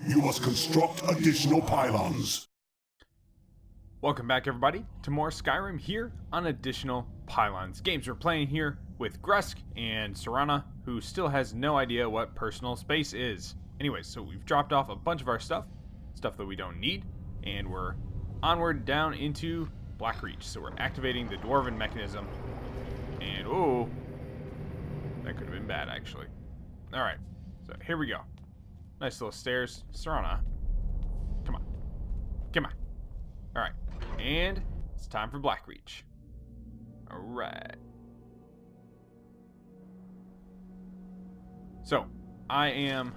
You must construct additional pylons. Welcome back, everybody, to more Skyrim here on Additional Pylons. Games we're playing here with Grusk and Serana, who still has no idea what personal space is. Anyways, so we've dropped off a bunch of our stuff that we don't need, and we're onward down into Blackreach. So we're activating the Dwarven mechanism, and oh, that could have been bad, actually. Alright, so here we go. Nice little stairs. Serana, come on. Come on. Alright, and it's time for Blackreach. Alright. So, I am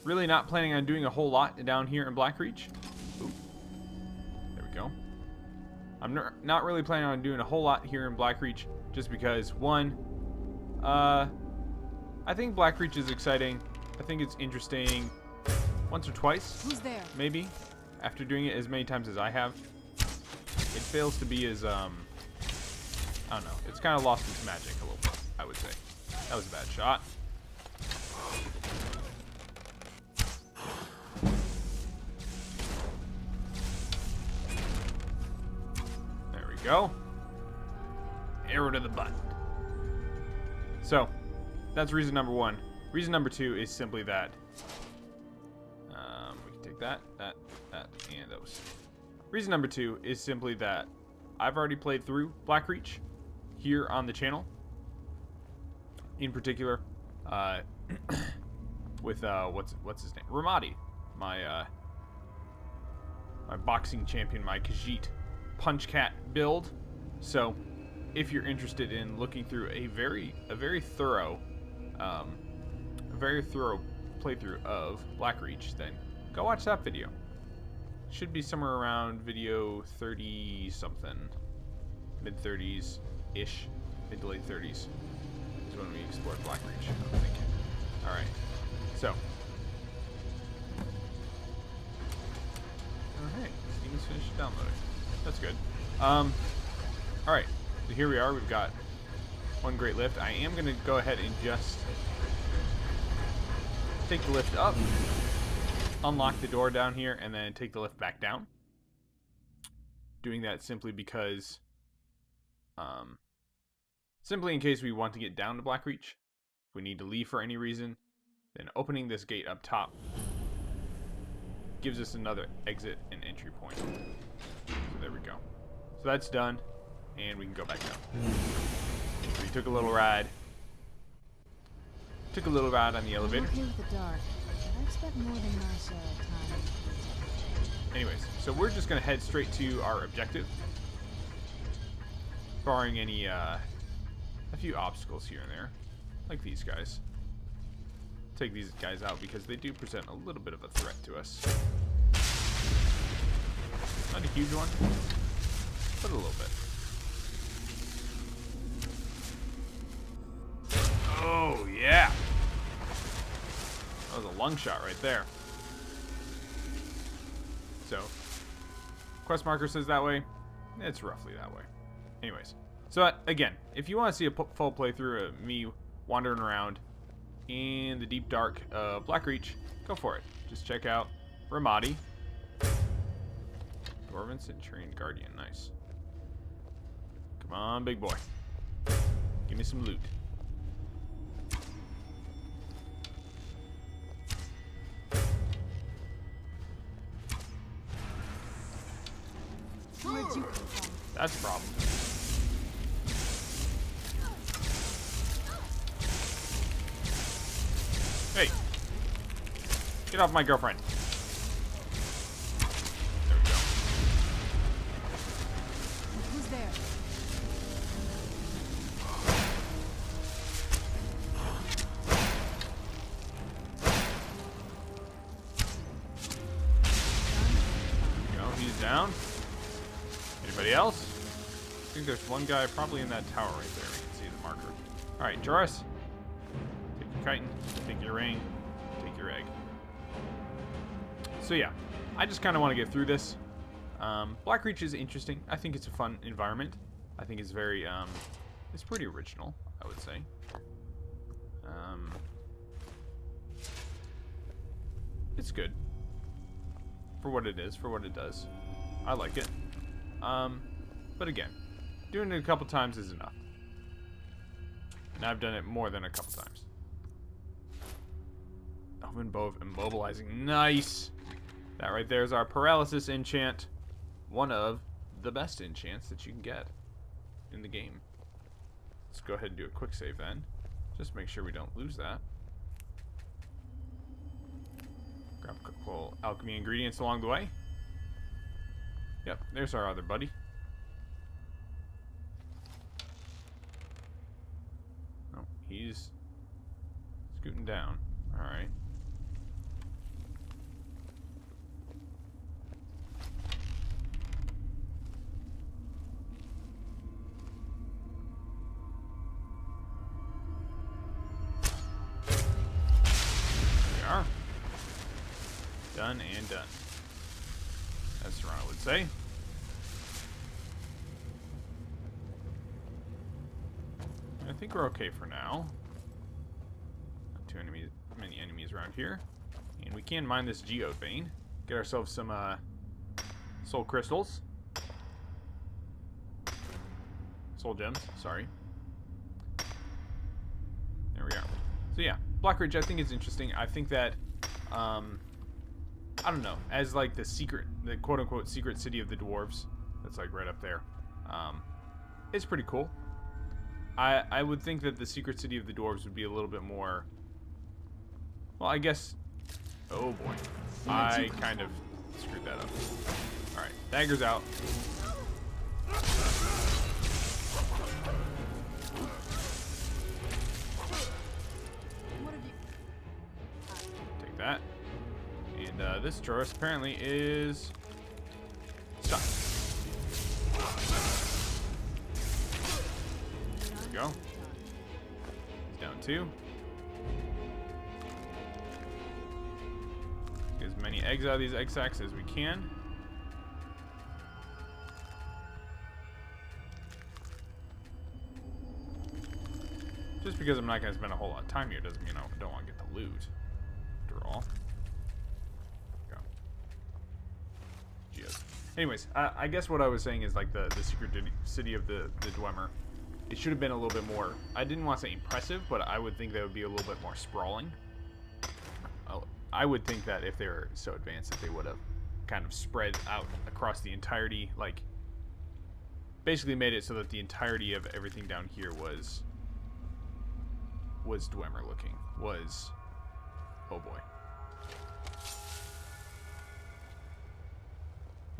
really not planning on doing a whole lot down here in Blackreach. Ooh. There we go. I'm not really planning on doing a whole lot here in Blackreach, just because, one, I think Blackreach is exciting. I think it's interesting once or twice. Who's there? Maybe. After doing it as many times as I have, it fails to be as, I don't know. It's kind of lost its magic a little bit, I would say. That was a bad shot. There we go. Arrow to the butt. So, that's reason number one. Reason number two is simply that we can take that, and those. Reason number two is simply that I've already played through Blackreach here on the channel. In particular, with what's his name? Ramadi, my boxing champion, my Khajiit Punch Cat build. So, if you're interested in looking through a very thorough playthrough of Blackreach, then go watch that video. Should be somewhere around video 30 something, mid 30s ish, mid to late 30s is when we explored Blackreach, I'm thinking. All right, so all right, Steam's finished downloading. That's good. All right, so here we are. We've got one great lift. I am gonna go ahead and just take the lift up, unlock the door down here, and then take the lift back down. Doing that simply because, simply in case we want to get down to Blackreach, if we need to leave for any reason, then opening this gate up top gives us another exit and entry point. So there we go. So that's done, and we can go back down. So we took a little ride. Took a little ride on the elevator. I'm okay with the dark, but I expect more than my share of time. Anyways, so we're just gonna head straight to our objective, barring any a few obstacles here and there, like these guys. Take these guys out because they do present a little bit of a threat to us. Not a huge one, but a little bit. Oh, yeah. That was a lung shot right there. So, quest marker says that way. It's roughly that way. Anyways, so again, if you want to see a full playthrough of me wandering around in the deep dark of Blackreach, go for it. Just check out Ramadi. Dwarven Centurion Guardian. Nice. Come on, big boy. Give me some loot. That's a problem. Hey! Get off my girlfriend. There we go. Who's there? There we go, he's down. Anybody else? I think there's one guy probably in that tower right there. We can see the marker. Alright, Joris. Take your chitin, take your ring, take your egg. So yeah, I just kind of want to get through this. Blackreach is interesting. I think it's a fun environment. I think it's very, it's pretty original, I would say. it's good. For what it is, for what it does. I like it. But again, doing it a couple times is enough. And I've done it more than a couple times. Elven Bow of Immobilizing. Nice! That right there is our paralysis enchant. One of the best enchants that you can get in the game. Let's go ahead and do a quick save then. Just make sure we don't lose that. Grab a couple alchemy ingredients along the way. Yep, there's our other buddy. Oh, he's scooting down. Alright. Done and done, as Serrano would say. I think we're okay for now. Not too many enemies around here. And we can mine this geode vein. Get ourselves some soul crystals. Soul gems, sorry. There we are. So yeah, Blackreach I think is interesting. I think that I don't know, as like the quote-unquote secret city of the dwarves, that's like right up there, it's pretty cool. I would think that the secret city of the dwarves would be a little bit more, well, I guess, oh boy, I kind of screwed that up. Alright, daggers out. Take that. And this Joris apparently is stuck. There we go. He's down 2. Get as many eggs out of these egg sacs as we can. Just because I'm not going to spend a whole lot of time here doesn't mean I don't want to get the loot. After all. Anyways, I guess what I was saying is like the secret city of the Dwemer. It should have been a little bit more, I didn't want to say impressive, but I would think that would be a little bit more sprawling. I would think that if they were so advanced that they would have kind of spread out across the entirety, like basically made it so that the entirety of everything down here was Dwemer looking. Oh boy.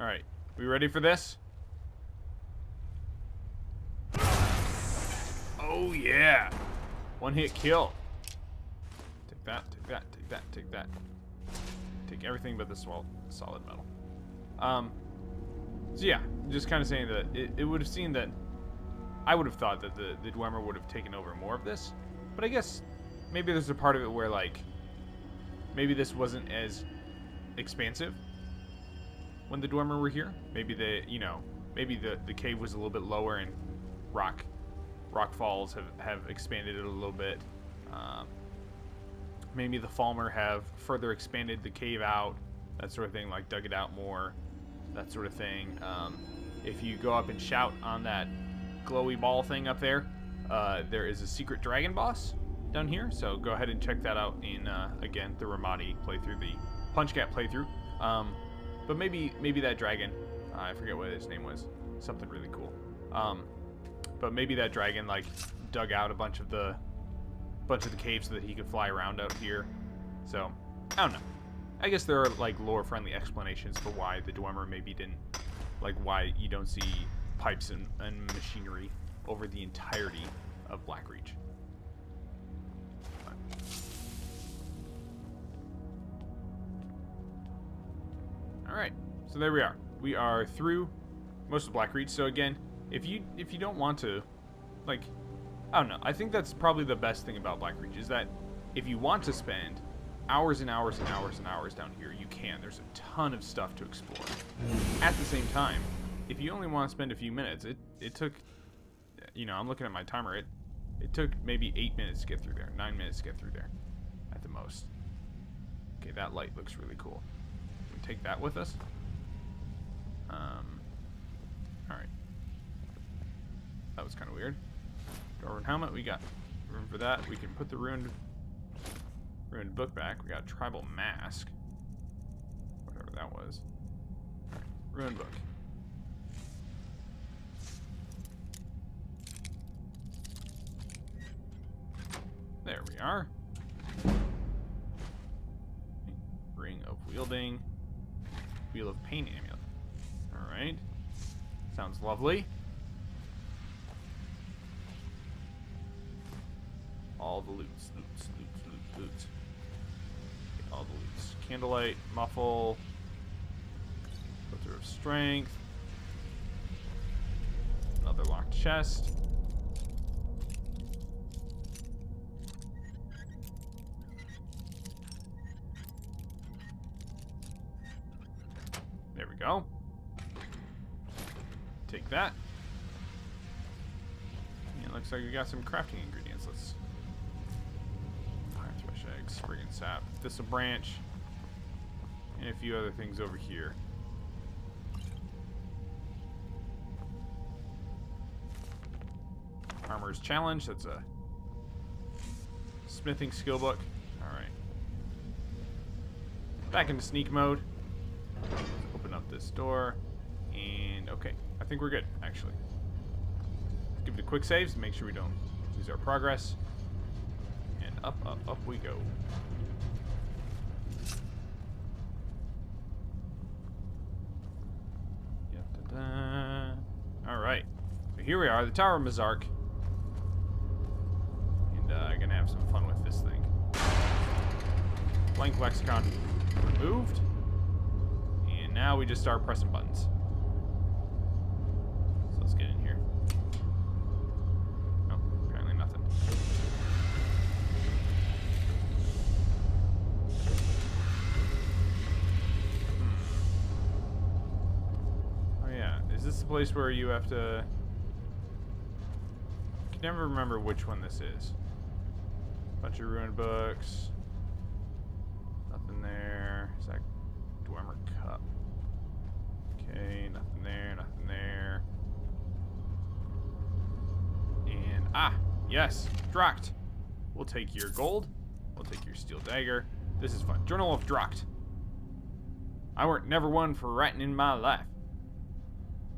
Alright, we ready for this? Oh yeah! One hit kill. Take that, take that, take that, take that. Take everything but the solid metal. So yeah, just kind of saying that it would have seemed that I would have thought that the Dwemer would have taken over more of this. But I guess maybe there's a part of it where like maybe this wasn't as expansive when the Dwemer were here. Maybe maybe the cave was a little bit lower and rock falls have expanded it a little bit. Maybe the Falmer have further expanded the cave out, that sort of thing, like dug it out more, that sort of thing. If you go up and shout on that glowy ball thing up there, there is a secret dragon boss down here, so go ahead and check that out in, again, the Ramadi playthrough, the Punch Cat playthrough. But maybe that dragon, I forget what his name was, something really cool. But maybe that dragon like dug out a bunch of the caves so that he could fly around out here. So I don't know. I guess there are like lore-friendly explanations for why the Dwemer maybe didn't, like why you don't see pipes and machinery over the entirety of Blackreach. Alright, so there we are. We are through most of Blackreach. So again, if you don't want to, like, I don't know, I think that's probably the best thing about Blackreach, is that if you want to spend hours and hours and hours and hours down here, you can. There's a ton of stuff to explore. At the same time, if you only want to spend a few minutes, it took, I'm looking at my timer, it took maybe 8 minutes to get through there, 9 minutes to get through there, at the most. Okay, that light looks really cool. Can we take that with us? Alright. That was kind of weird. Dwarven helmet, we got room for that. We can put the ruined book back. We got a tribal mask. Whatever that was. Alright, ruined book. There we are. Ring of wielding. Wheel of pain amulet. Alright. Sounds lovely. All the loots. Okay, all the loots. Candlelight, muffle. Filter of strength. Another locked chest. There we go. Take that. Yeah, looks like we got some crafting ingredients. Let's fire thrush eggs, sprig and sap, thistle branch, and a few other things over here. Armor's Challenge. That's a smithing skill book. All right. Back into sneak mode. Open up this door, and okay, I think we're good, actually. Let's give it a quick save to make sure we don't lose our progress. And up we go. Alright, so here we are, the Tower of Mazark. And I'm gonna have some fun with this thing. Blank lexicon removed. Now we just start pressing buttons. So let's get in here. Oh, apparently nothing. Oh yeah, is this the place where you have to... I can never remember which one this is. Bunch of ruined books. Nothing there. Is that Dwemer Cup? Okay, nothing there, nothing there. And, yes, Dracht. We'll take your gold. We'll take your steel dagger. This is fun. Journal of Dracht. I weren't never one for writing in my life.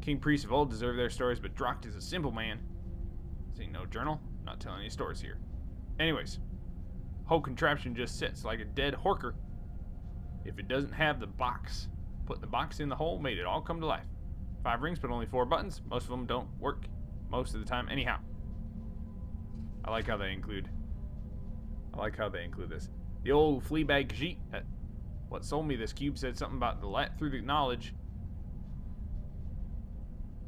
King priests of old deserve their stories, but Dracht is a simple man. This ain't no journal. Not telling any stories here. Anyways, whole contraption just sits like a dead horker. If it doesn't have the box, putting the box in the hole made it all come to life. 5 rings, but only 4 buttons. Most of them don't work most of the time anyhow. I like how they include this. The old Fleabag Khajiit, what sold me this cube, said something about the light through the knowledge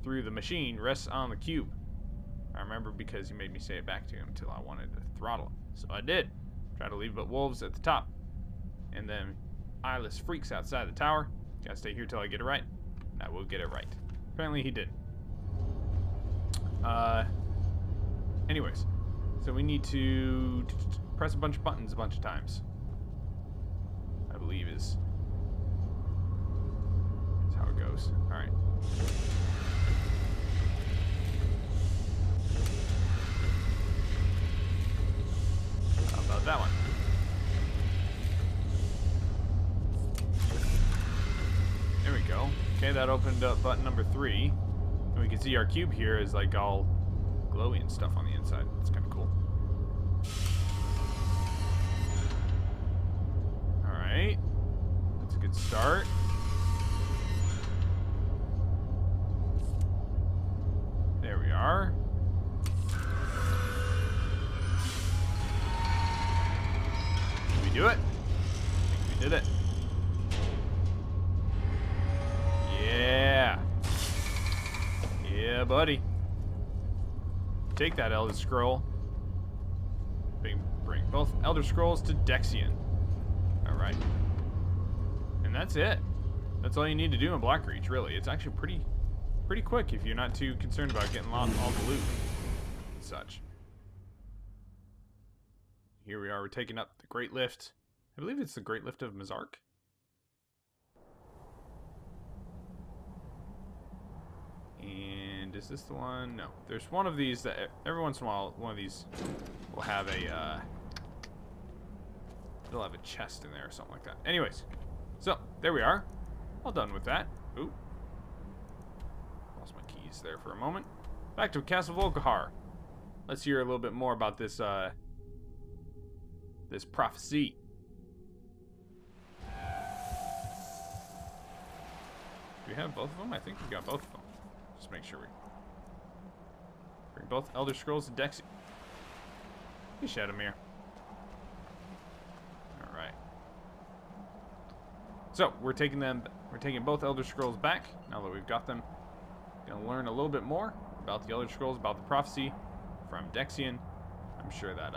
through the machine rests on the cube. I remember because he made me say it back to him until I wanted to throttle him. So I did. Try to leave but wolves at the top. And then eyeless freaks outside the tower. Gotta stay here till I get it right. And I will get it right. Apparently he did. Anyways. So we need to press a bunch of buttons a bunch of times. I believe is how it goes. Alright. How about that one? There we go. Okay, that opened up button number 3. And we can see our cube here is like all glowy and stuff on the inside. It's kind of cool. Alright. That's a good start. There we are. Did we do it? I think we did it. Yeah. Yeah, buddy. Take that Elder Scroll. Bring both Elder Scrolls to Dexian. Alright. And that's it. That's all you need to do in Blackreach, really. It's actually pretty quick if you're not too concerned about getting all the loot and such. Here we are, we're taking up the Great Lift I believe it's the Great Lift of Mazark. And is this the one? No. There's one of these that every once in a while, one of these will have a, they'll have a chest in there or something like that. Anyways, so there we are. All done with that. Ooh. Lost my keys there for a moment. Back to Castle Volkihar. Let's hear a little bit more about this, this prophecy. Do we have both of them? I think we got both of them. Just make sure we bring both Elder Scrolls to Dexy. Hey, Shadowmere. Alright. So, we're taking both Elder Scrolls back, now that we've got them. Gonna learn a little bit more about the Elder Scrolls, about the prophecy from Dexian. I'm sure that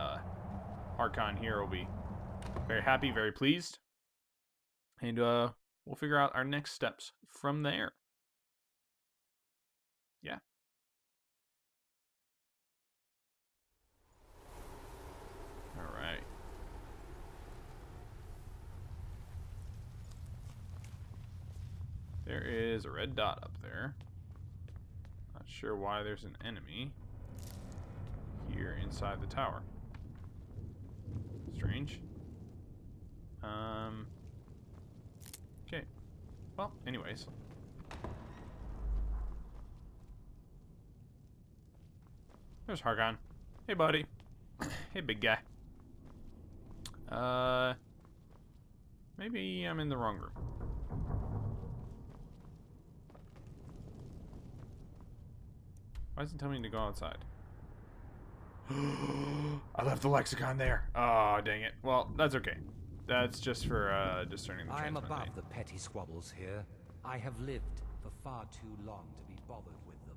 Archon here will be very happy, very pleased. And we'll figure out our next steps from there. Yeah. All right. There is a red dot up there. Not sure why there's an enemy here inside the tower. Strange. Okay. Well, anyways. There's Hargon. Hey, buddy. Hey, big guy. Maybe I'm in the wrong room. Why doesn't it tell me to go outside? I left the lexicon there. Oh, dang it. Well, that's okay. That's just for discerning the I am transmit above lane. the petty squabbles here. I have lived for far too long to be bothered with them.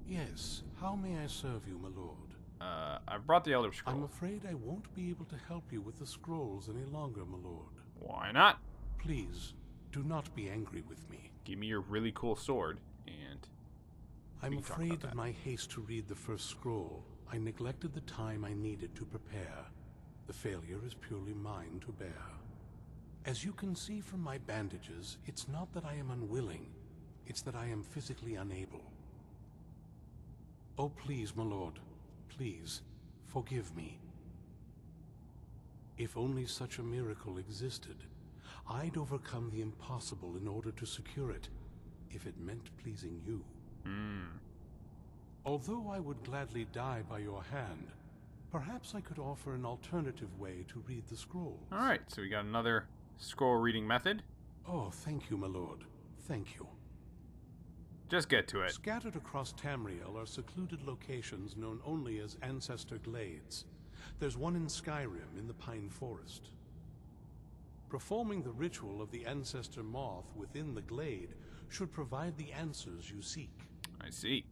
Yes, how may I serve you, my lord? I've brought the Elder Scroll. I'm afraid I won't be able to help you with the scrolls any longer, my lord. Why not? Please, do not be angry with me. Give me your really cool sword, and I'm we can talk afraid about that. in my haste to read the first scroll, I neglected the time I needed to prepare. The failure is purely mine to bear. As you can see from my bandages, it's not that I am unwilling, it's that I am physically unable. Oh, please, my lord, please, forgive me. If only such a miracle existed, I'd overcome the impossible in order to secure it, if it meant pleasing you. Although I would gladly die by your hand, perhaps I could offer an alternative way to read the scrolls. Alright, so we got another scroll reading method. Oh, thank you, my lord. Thank you. Just get to it. Scattered across Tamirel are secluded locations known only as Ancestor Glades. There's one in Skyrim in the Pine Forest. Performing the ritual of the ancestor Moth within the glade should provide the answers you seek. I see.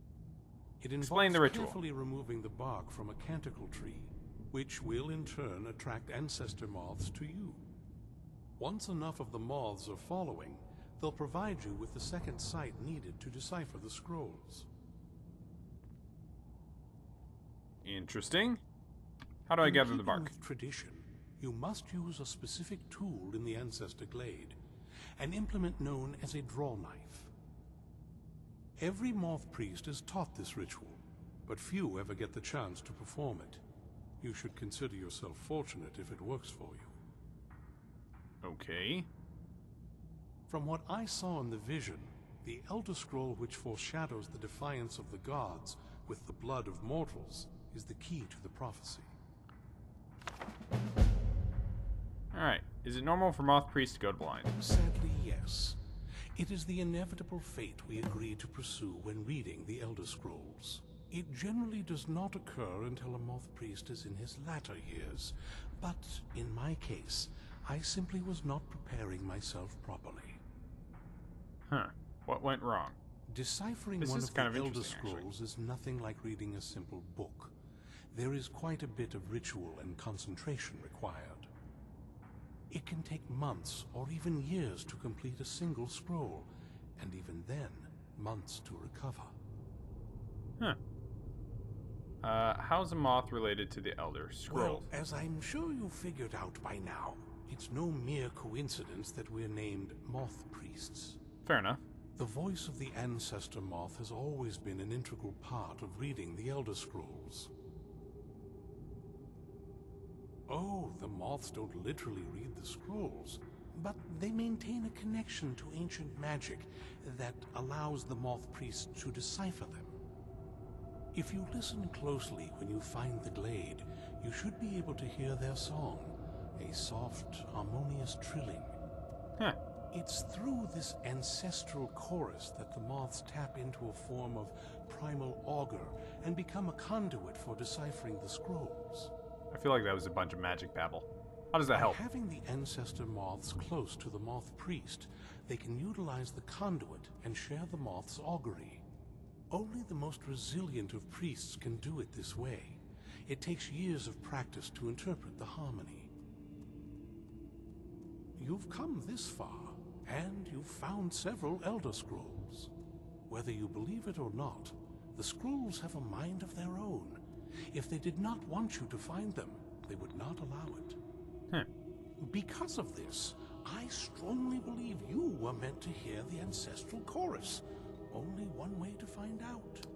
It Explain involves the ritual. carefully removing the bark from a canticle tree, which will in turn attract ancestor moths to you. Once enough of the moths are following, they'll provide you with the second sight needed to decipher the scrolls. Interesting. How do I gather the In bark? keeping with tradition, you must use a specific tool in the ancestor glade, an implement known as a draw knife. Every moth priest is taught this ritual, but few ever get the chance to perform it. You should consider yourself fortunate if it works for you. Okay. From what I saw in the vision, the Elder Scroll which foreshadows the defiance of the gods with the blood of mortals is the key to the prophecy. Alright. Is it normal for moth priests to go blind? Sadly, yes. It is the inevitable fate we agree to pursue when reading the Elder Scrolls. It generally does not occur until a moth priest is in his latter years, but in my case, I simply was not preparing myself properly. Huh. What went wrong? Deciphering This one is of kind the of Elder interesting, actually. Scrolls is nothing like reading a simple book. There is quite a bit of ritual and concentration required. It can take months or even years to complete a single scroll, and even then, months to recover. Huh. How's a moth related to the Elder Scrolls? Well, as I'm sure you figured out by now, it's no mere coincidence that we're named Moth Priests. Fair enough. The voice of the ancestor Moth has always been an integral part of reading the Elder Scrolls. Oh, the Moths don't literally read the scrolls, but they maintain a connection to ancient magic that allows the Moth Priests to decipher them. If you listen closely when you find the glade, you should be able to hear their song, a soft, harmonious trilling. Huh. It's through this ancestral chorus that the Moths tap into a form of primal augur and become a conduit for deciphering the scrolls. I feel like that was a bunch of magic babble. How does that help? By having the ancestor Moths close to the Moth Priest, they can utilize the conduit and share the Moth's augury. Only the most resilient of priests can do it this way. It takes years of practice to interpret the harmony. You've come this far, and you've found several Elder Scrolls. Whether you believe it or not, the scrolls have a mind of their own. If they did not want you to find them, they would not allow it. Huh. Because of this, I strongly believe you were meant to hear the ancestral chorus. Only one way to find out.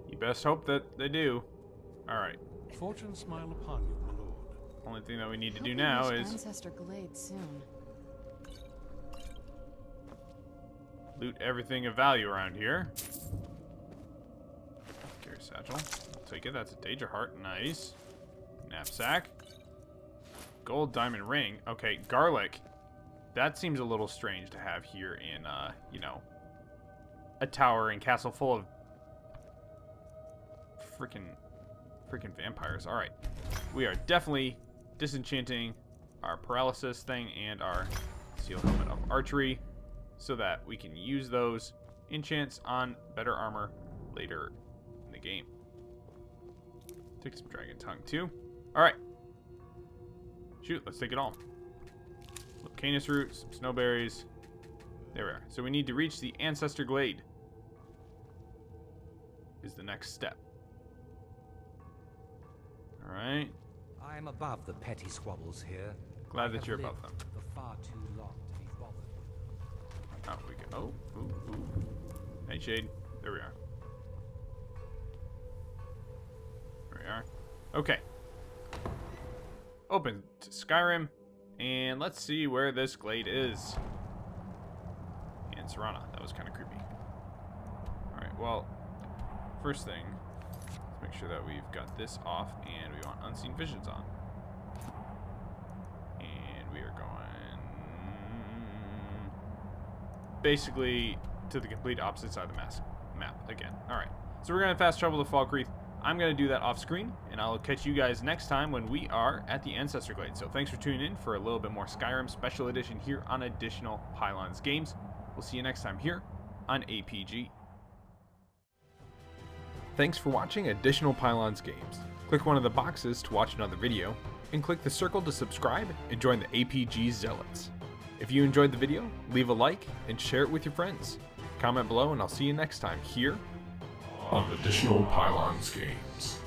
You best hope that they do. Alright. Fortune smile upon you, my lord. Only thing that we need to Hope do we now reach is Ancestor Glade soon. loot everything of value around here. Carry satchel. I'll take it. That's a Danger Heart. Nice. Knapsack. Gold diamond ring. Okay, garlic. That seems a little strange to have here in, you know, a tower and castle full of freaking vampires. All right, we are definitely disenchanting our paralysis thing and our steel helmet of archery so that we can use those enchants on better armor later in the game. Take some dragon tongue too. All right, shoot, let's take it all. Canis root, some snowberries. There we are. So we need to reach the Ancestor Glade. Is the next step. Alright. I am above the petty squabbles here. Glad I that have you're lived above them. For far too long to be bothered. Out we go. Oh, ooh. Hey, Shade. There we are. There we are. Okay. Open to Skyrim. And let's see where this glade is. And Serana. That was kind of creepy. Alright, well, first thing, let's make sure that we've got this off and we want Unseen Visions on. And we are going basically to the complete opposite side of the map again. Alright, so we're going to fast travel to Falkreath. I'm going to do that off screen, and I'll catch you guys next time when we are at the Ancestor Glade. So thanks for tuning in for a little bit more Skyrim Special Edition here on Additional Pylons Games. We'll see you next time here on APG. Thanks for watching Additional Pylons Games. Click one of the boxes to watch another video, and click the circle to subscribe and join the APG Zealots. If you enjoyed the video, leave a like and share it with your friends. Comment below and I'll see you next time here on Additional Pylons Games.